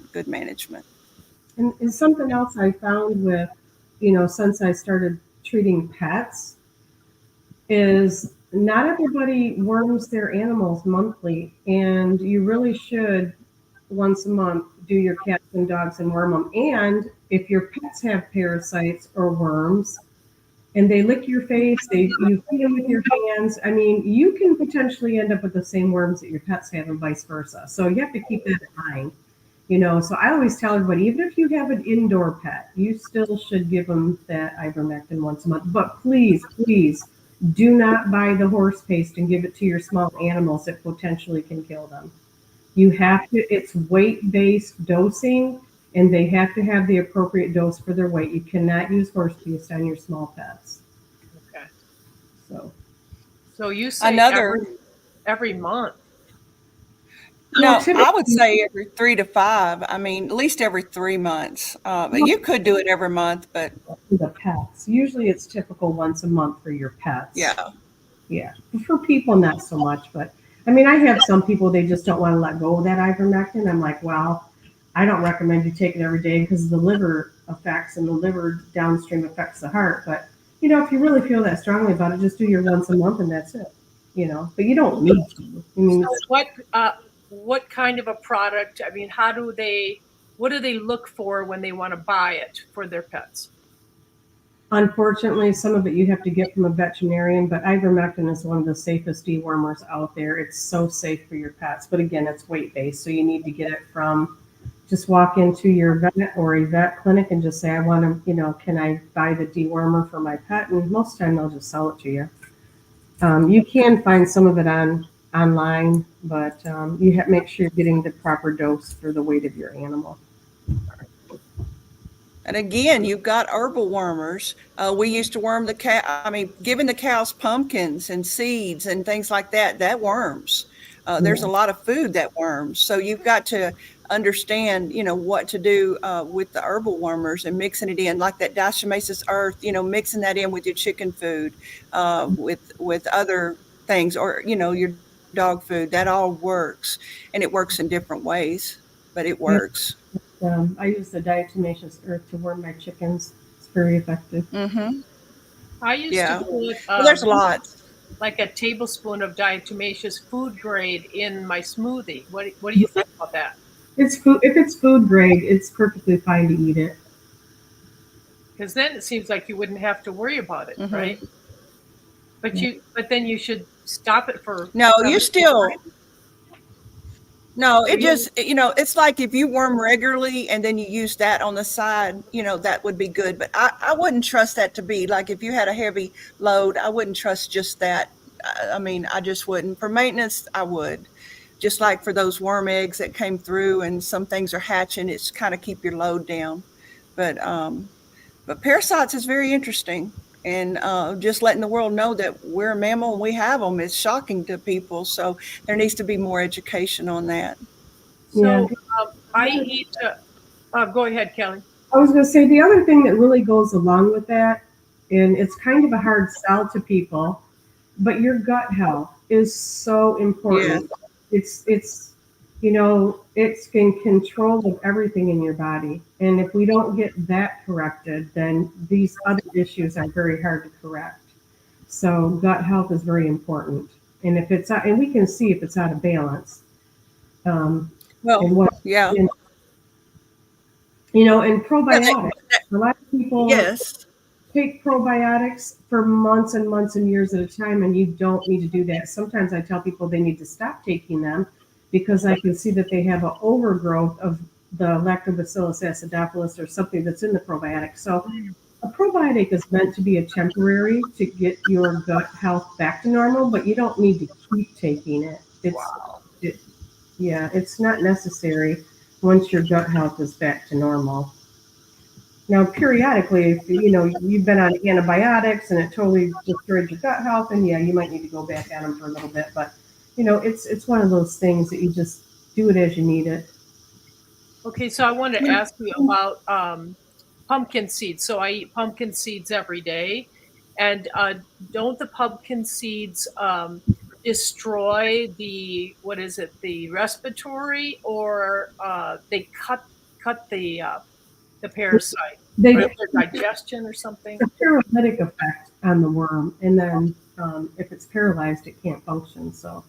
And something else I found with, since I started treating pets, is not everybody worms their animals monthly. And you really should once a month do your cats and dogs and worm them. And if your pets have parasites or worms and they lick your face, you feed them with your hands, I mean, you can potentially end up with the same worms that your pets have and vice versa. So you have to keep that in mind. So I always tell everybody, even if you have an indoor pet, you still should give them that ivermectin once a month. But please do not buy the horse paste and give it to your small animals. It potentially can kill them. You have to, it's weight-based dosing, and they have to have the appropriate dose for their weight. You cannot use horse paste on your small pets. Okay. So you say every month. No, I would say every 3 to 5. I mean, at least every 3 months. But you could do it every month, but the pets. Usually it's typical once a month for your pets. Yeah. Yeah. For people, not so much. But I mean, I have some people, they just don't want to let go of that ivermectin. I'm like, well, I don't recommend you take it every day because of the liver effects, and the liver downstream affects the heart. But, if you really feel that strongly about it, just do your once a month and that's it. But you don't need to. I mean, so what kind of a product? I mean, what do they look for when they want to buy it for their pets? Unfortunately, some of it you have to get from a veterinarian, but ivermectin is one of the safest dewormers out there. It's so safe for your pets. But again, it's weight-based, so you need to get it from, just walk into your vet or a vet clinic and just say, I want to, can I buy the dewormer for my pet? And most of the time they'll just sell it to you. You can find some of it on online, but you have make sure you're getting the proper dose for the weight of your animal. And again, you've got herbal wormers. We used to worm the cow. I mean, giving the cows pumpkins and seeds and things like that, that worms. There's a lot of food that worms. So you've got to understand, what to do with the herbal wormers and mixing it in, like that diatomaceous earth, mixing that in with your chicken food, with other things, or, your dog food. That all works, and it works in different ways, but it works. I use the diatomaceous earth to worm my chickens. It's very effective. Mm-hmm. I used Yeah. to put Well, there's lots. like a tablespoon of diatomaceous food grade in my smoothie. What do you think about that? It's food. If it's food grade, it's perfectly fine to eat it. Because then it seems like you wouldn't have to worry about it, Mhm. right? But then you should stop it for No, you still. time. No, it just, it's like if you worm regularly and then you use that on the side, that would be good. But I wouldn't trust that to be like if you had a heavy load, I wouldn't trust just that. I mean, I just wouldn't. For maintenance, I would. Just like for those worm eggs that came through and some things are hatching, it's kind of keep your load down. But parasites is very interesting. And just letting the world know that we're a mammal and we have them is shocking to people. So there needs to be more education on that. So I eat. Go ahead, Kelly. I was going to say the other thing that really goes along with that, and it's kind of a hard sell to people, but your gut health is so important. It's it's in control of everything in your body, and if we don't get that corrected, then these other issues are very hard to correct. So gut health is very important, and if it's and we can see if it's out of balance. And Yeah. And probiotics. A lot of people Yes. take probiotics for months and months and years at a time, and you don't need to do that. Sometimes I tell people they need to stop taking them because I can see that they have an overgrowth of the Lactobacillus acidophilus or something that's in the probiotic. So a probiotic is meant to be a temporary to get your gut health back to normal, but you don't need to keep taking it. It's not necessary once your gut health is back to normal. Now, periodically, if you've been on antibiotics and it totally destroyed your gut health, and you might need to go back on them for a little bit. But it's one of those things that you just do it as you need it. Okay, so I wanted to ask you about pumpkin seeds. So I eat pumpkin seeds every day, and don't the pumpkin seeds destroy the respiratory, or they cut the parasite, They or their digestion or something? a paralytic effect on the worm, and then if it's paralyzed, it can't function. So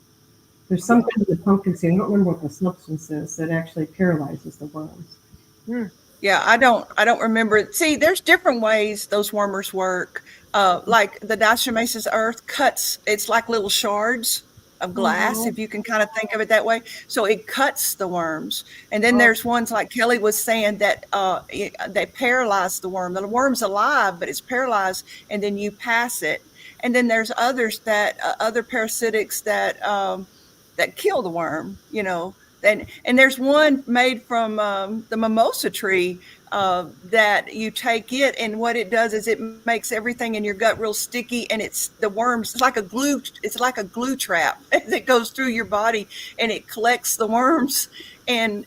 there's something in the pumpkin seed. I don't remember what the substance is that actually paralyzes the worms. Yeah, I don't remember. See, there's different ways those wormers work. Like the diatomaceous earth cuts, it's like little shards of glass, if you can kind of think of it that way. So it cuts the worms. And then there's ones like Kelly was saying that they paralyze the worm. The worm's alive, but it's paralyzed, and then you pass it. And then there's others that other parasitics that kill the worm, And there's one made from the mimosa tree that you take it, and what it does is it makes everything in your gut real sticky, and it's the worms. It's like a glue trap that goes through your body, and it collects the worms, and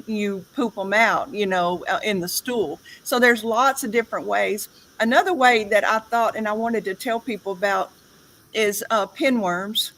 you poop them out, in the stool. So there's lots of different ways. Another way that I thought and I wanted to tell people about is pinworms.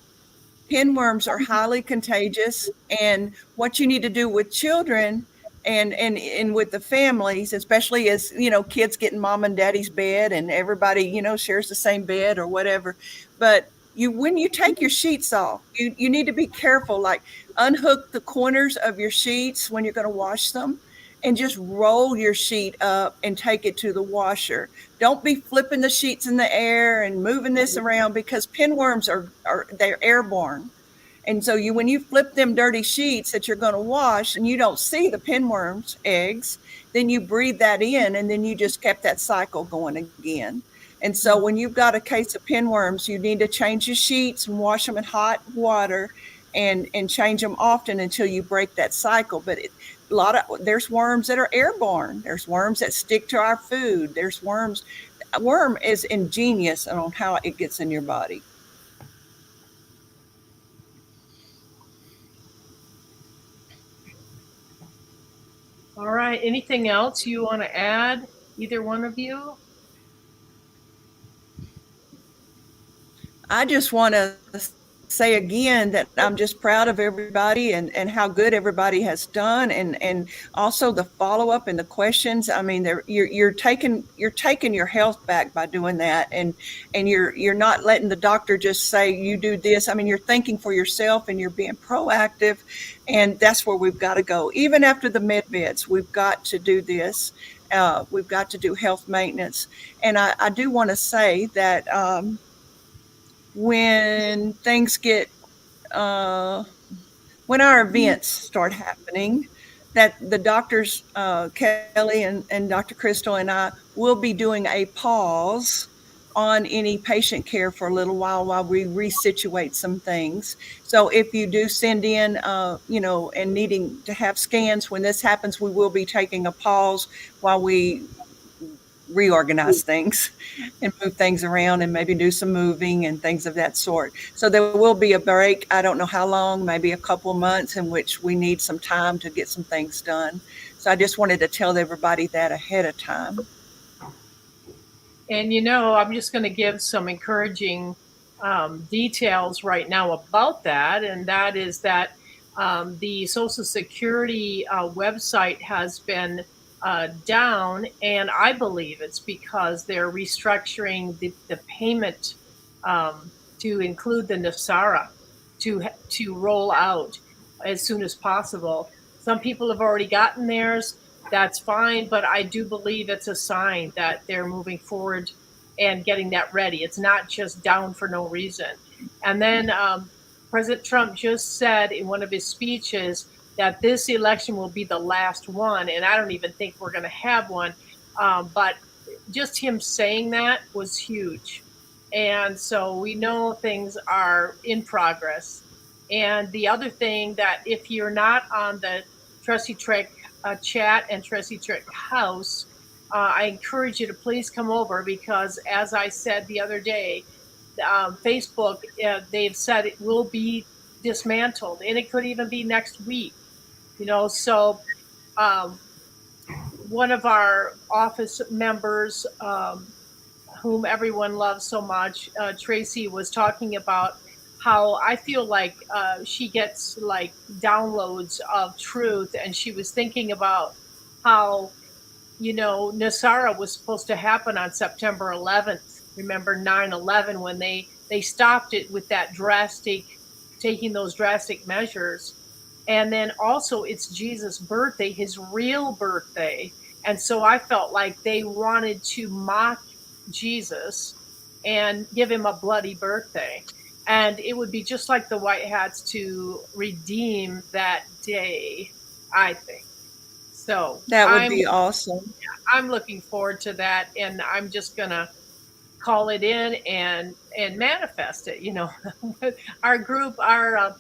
Pinworms are highly contagious, and what you need to do with children and with the families, especially as kids get in mom and daddy's bed and everybody shares the same bed or whatever, but when you take your sheets off, you need to be careful, like unhook the corners of your sheets when you're going to wash them, and just roll your sheet up and take it to the washer. Don't be flipping the sheets in the air and moving this around, because pinworms they're airborne. And so when you flip them dirty sheets that you're going to wash and you don't see the pinworms eggs, then you breathe that in, and then you just kept that cycle going again. And so when you've got a case of pinworms, you need to change your sheets and wash them in hot water and change them often until you break that cycle. But there's worms that are airborne. There's worms that stick to our food. There's worms. A worm is ingenious on how it gets in your body. All right. Anything else you want to add, either one of you? I just want to say again that I'm just proud of everybody and how good everybody has done, and also the follow-up and the questions. I mean, you're taking your health back by doing that, and you're not letting the doctor just say you do this. I mean, you're thinking for yourself and you're being proactive, and that's where we've got to go. Even after the med beds, we've got to do this. We've got to do health maintenance, and I do want to say that when things get when our events start happening, that the doctors, Kelly and Dr. Crystal and I, will be doing a pause on any patient care for a little while we resituate some things. So if you do send in, and needing to have scans when this happens, we will be taking a pause while we reorganize things and move things around and maybe do some moving and things of that sort. So there will be a break. I don't know how long, maybe a couple months, in which we need some time to get some things done. So I just wanted to tell everybody that ahead of time. And I'm just going to give some encouraging details right now about that, and that is that the Social Security website has been down, and I believe it's because they're restructuring the payment to include the NSARA to roll out as soon as possible. Some people have already gotten theirs. That's fine, but I do believe it's a sign that they're moving forward and getting that ready. It's not just down for no reason. And then President Trump just said in one of his speeches that this election will be the last one, and I don't even think we're going to have one. But just him saying that was huge. And so we know things are in progress. And the other thing, that if you're not on the Trustee Trek chat and Trustee Trek house, I encourage you to please come over, because as I said the other day, Facebook, they've said it will be dismantled, and it could even be next week. So one of our office members, whom everyone loves so much, Tracy, was talking about how I feel like she gets like downloads of truth, and she was thinking about how NSARA was supposed to happen on September 11th. Remember 9/11, when they stopped it with that taking those drastic measures. And then also it's Jesus' birthday, his real birthday. And so I felt like they wanted to mock Jesus and give him a bloody birthday. And it would be just like the White Hats to redeem that day, I think. So that would be awesome. I'm looking forward to that, and I'm just gonna call it in and manifest it. Our group, our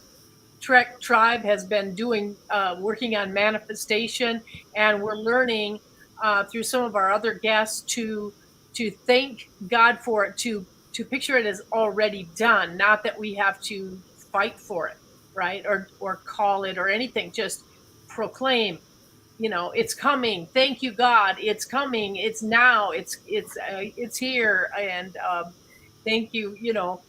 Trek tribe, has been working on manifestation, and we're learning through some of our other guests to thank God for it, to picture it as already done, not that we have to fight for it, right? Or call it or anything, just proclaim. It's coming. Thank you, God. It's coming. It's now. It's here. And thank you.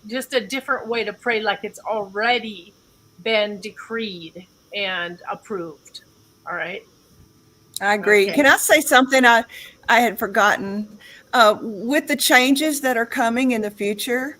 Just a different way to pray, like it's already been decreed and approved. All right. I agree. Okay. Can I say something I had forgotten? With the changes that are coming in the future,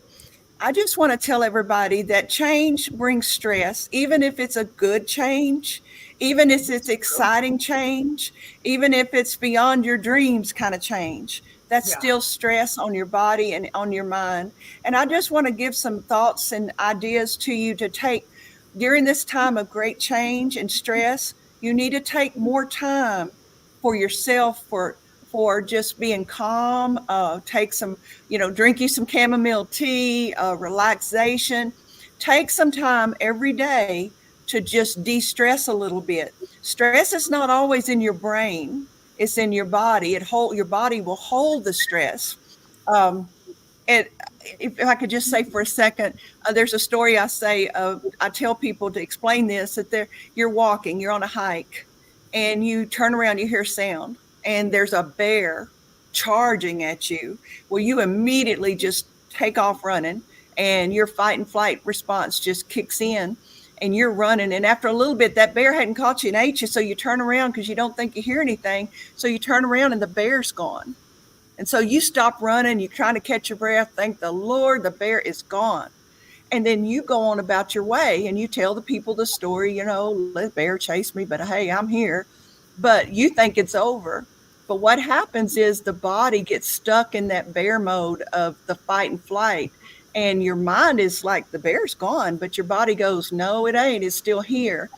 I just want to tell everybody that change brings stress, even if it's a good change, even if it's exciting change, even if it's beyond your dreams kind of change. That's still stress on your body and on your mind. And I just want to give some thoughts and ideas to you to take during this time of great change and stress. You need to take more time for yourself, for for just being calm. Take some, drink you some chamomile tea, relaxation. Take some time every day to just de-stress a little bit. Stress is not always in your brain. It's in your body. Your body will hold the stress. If I could just say for a second, there's a story I tell people to explain this, that you're walking, you're on a hike, and you turn around, you hear sound, and there's a bear charging at you. Well, you immediately just take off running, and your fight and flight response just kicks in, and you're running. And after a little bit, that bear hadn't caught you and ate you, so you turn around because you don't think you hear anything. So you turn around and the bear's gone. And so you stop running, you're trying to catch your breath. Thank the Lord, the bear is gone. And then you go on about your way and you tell the people the story, the bear chased me, but hey, I'm here. But you think it's over. But what happens is the body gets stuck in that bear mode of the fight and flight. And your mind is like, the bear's gone, but your body goes, no, it ain't, it's still here.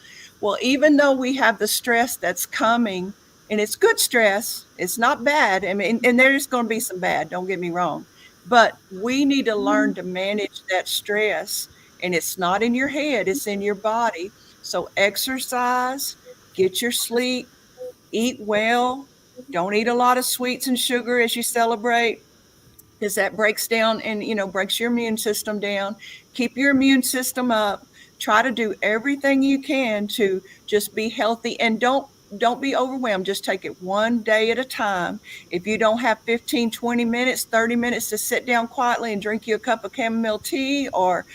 Well, even though we have the stress that's coming, and it's good stress, it's not bad. I mean, and there's going to be some bad, don't get me wrong. But we need to learn to manage that stress. And it's not in your head, it's in your body. So exercise, get your sleep, eat well, don't eat a lot of sweets and sugar as you celebrate, because that breaks down and, breaks your immune system down. Keep your immune system up. Try to do everything you can to just be healthy, and don't be overwhelmed. Just take it one day at a time. If you don't have 15, 20 minutes, 30 minutes to sit down quietly and drink you a cup of chamomile tea, or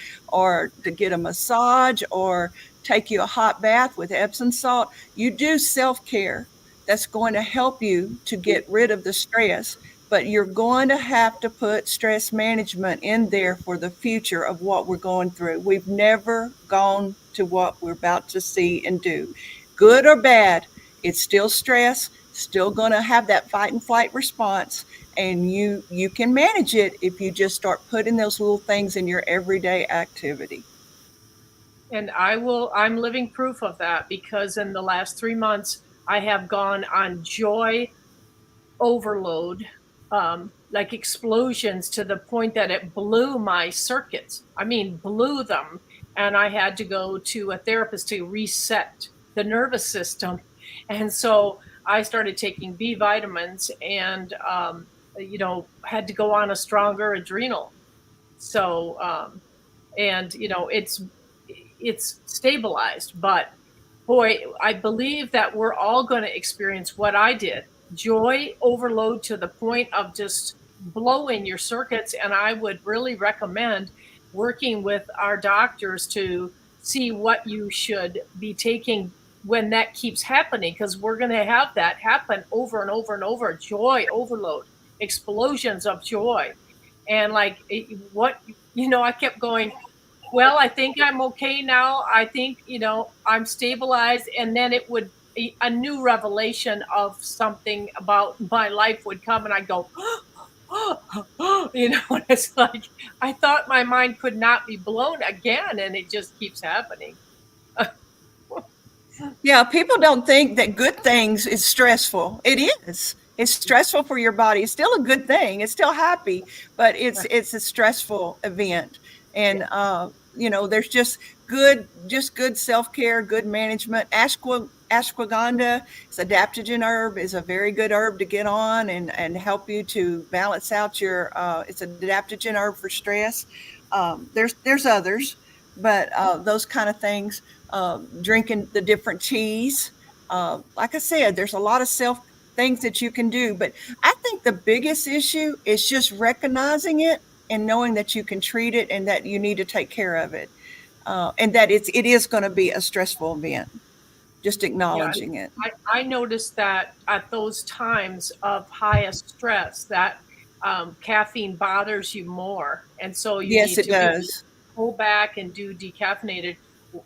to get a massage, or take you a hot bath with Epsom salt, you do self-care. That's going to help you to get rid of the stress. But you're going to have to put stress management in there for the future of what we're going through. We've never gone to what we're about to see and do. Good or bad, it's still stress, still going to have that fight and flight response. And you can manage it if you just start putting those little things in your everyday activity. And I'm living proof of that, because in the last 3 months, I have gone on joy overload, like explosions, to the point that it blew my circuits. I mean, blew them. And I had to go to a therapist to reset the nervous system. And so I started taking B vitamins and, had to go on a stronger adrenal. So, it's stabilized, but boy, I believe that we're all going to experience what I did. Joy overload to the point of just blowing your circuits. And I would really recommend working with our doctors to see what you should be taking when that keeps happening, because we're going to have that happen over and over and over. Joy overload, explosions of joy. And I kept going, well, I think I'm okay now. I think, I'm stabilized. And then it would be a new revelation of something about my life would come, and I go, and it's like, I thought my mind could not be blown again, and it just keeps happening. Yeah, people don't think that good things is stressful. It is. It's stressful for your body. It's still a good thing. It's still happy, but it's a stressful event. And there's just good self-care, good management. Ashwagandha, it's adaptogen herb, is a very good herb to get on and help you to balance out your. It's an adaptogen herb for stress. There's others, but those kind of things. Drinking the different teas. Like I said, there's a lot of things that you can do, but I think the biggest issue is just recognizing it and knowing that you can treat it and that you need to take care of it, and that it is going to be a stressful event. Just acknowledging it. I noticed that at those times of highest stress, that caffeine bothers you more, and so you need to pull back and do decaffeinated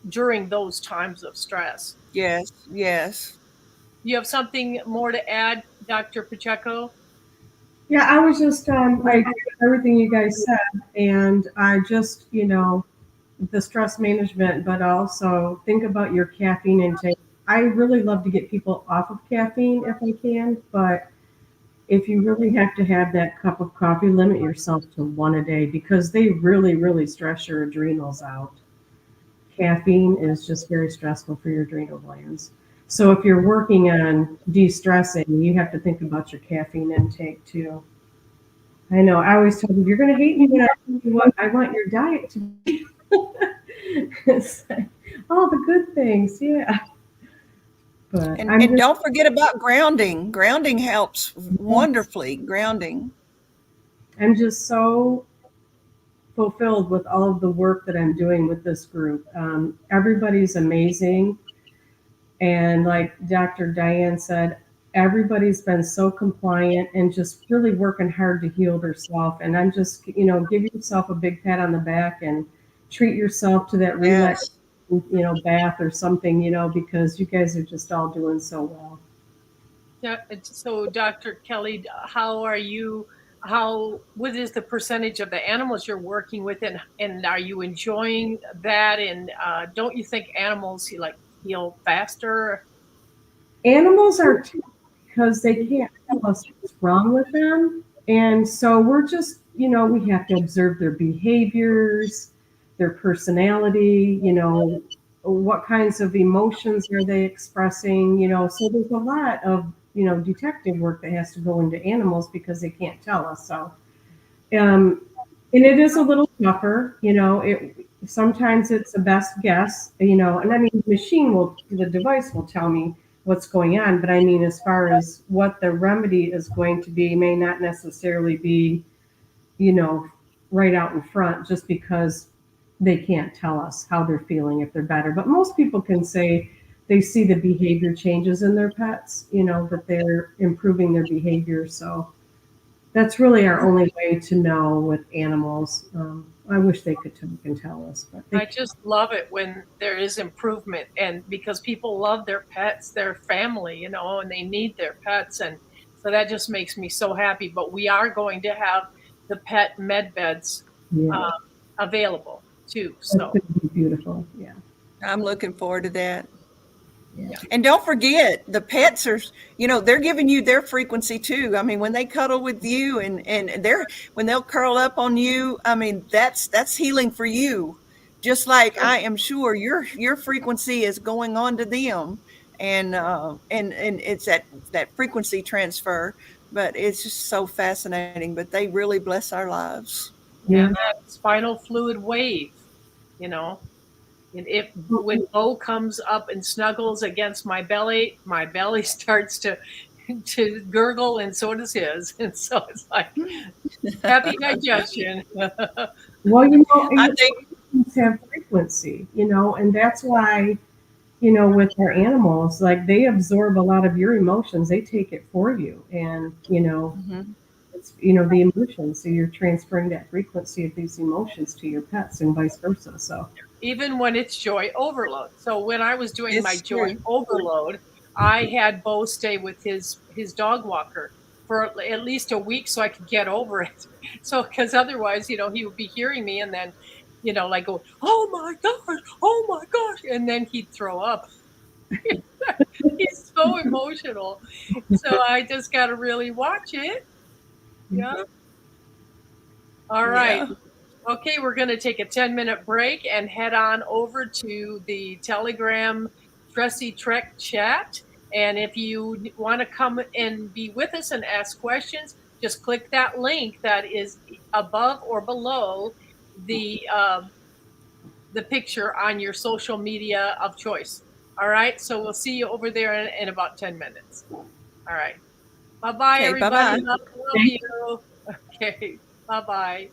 during those times of stress. Yes. You have something more to add, Dr. Pacheco? Yeah, I was just, I agree with everything you guys said. And I just, the stress management, but also think about your caffeine intake. I really love to get people off of caffeine if I can, but if you really have to have that cup of coffee, limit yourself to one a day because they really, really stress your adrenals out. Caffeine is just very stressful for your adrenal glands. So if you're working on de-stressing, you have to think about your caffeine intake too. I know. I always tell them, you're going to hate me when I tell you what I want your diet to be. It's like, all the good things, yeah. But And don't forget about grounding. Grounding helps wonderfully. Grounding. I'm just so fulfilled with all of the work that I'm doing with this group. Everybody's amazing. And like Dr. Diane said, everybody's been so compliant and just really working hard to heal themselves. And I'm just, give yourself a big pat on the back and treat yourself to that relax, Yes. bath or something, because you guys are just all doing so well. Yeah. So, Dr. Kelly, what is the percentage of the animals you're working with, and are you enjoying that? And don't you think animals heal faster? Animals are tough because they can't tell us what's wrong with them. And so we're just, we have to observe their behaviors, their personality, what kinds of emotions are they expressing, so there's a lot of, detective work that has to go into animals because they can't tell us. So, and it is a little tougher, sometimes it's a best guess, and I mean, the device will tell me what's going on, but I mean, as far as what the remedy is going to be, may not necessarily be, right out in front, just because they can't tell us how they're feeling, if they're better. But most people can say they see the behavior changes in their pets, that they're improving their behavior. So that's really our only way to know with animals. I wish they could talk and tell us, but I just love it when there is improvement, and because people love their pets, their family, and they need their pets, and so that just makes me so happy. But we are going to have the pet med beds yeah, available too. that's So going to be beautiful. Yeah. I'm looking forward to that. Yeah. And don't forget, the pets are, they're giving you their frequency too. I mean, when they cuddle with you and when they'll curl up on you, I mean, that's healing for you. Just like I am sure your frequency is going on to them, and it's that frequency transfer. But it's just so fascinating. But they really bless our lives. Yeah. and that spinal fluid wave, you know, and if when Bo comes up and snuggles against my belly starts to gurgle, and so does his, and so it's like happy digestion. Well, I think emotions have frequency, and that's why, with our animals, like they absorb a lot of your emotions. They take it for you. And, it's, the emotions. So you're transferring that frequency of these emotions to your pets and vice versa. So, Even when it's joy overload. So when I was doing my it's joy true. overload, I had Bo stay with his dog walker for at least a week so I could get over it. So because otherwise, he would be hearing me and then, like go, oh my gosh, and then he'd throw up. He's so emotional. So I just got to really watch it. Yeah. All right. Yeah. Okay, we're going to take a 10-minute break and head on over to the Telegram Stressy Trek chat. And if you want to come and be with us and ask questions, just click that link that is above or below the picture on your social media of choice. All right, so we'll see you over there in about 10 minutes. All right. Bye-bye, Okay. Bye everybody. bye. Love you. Okay. Bye-bye.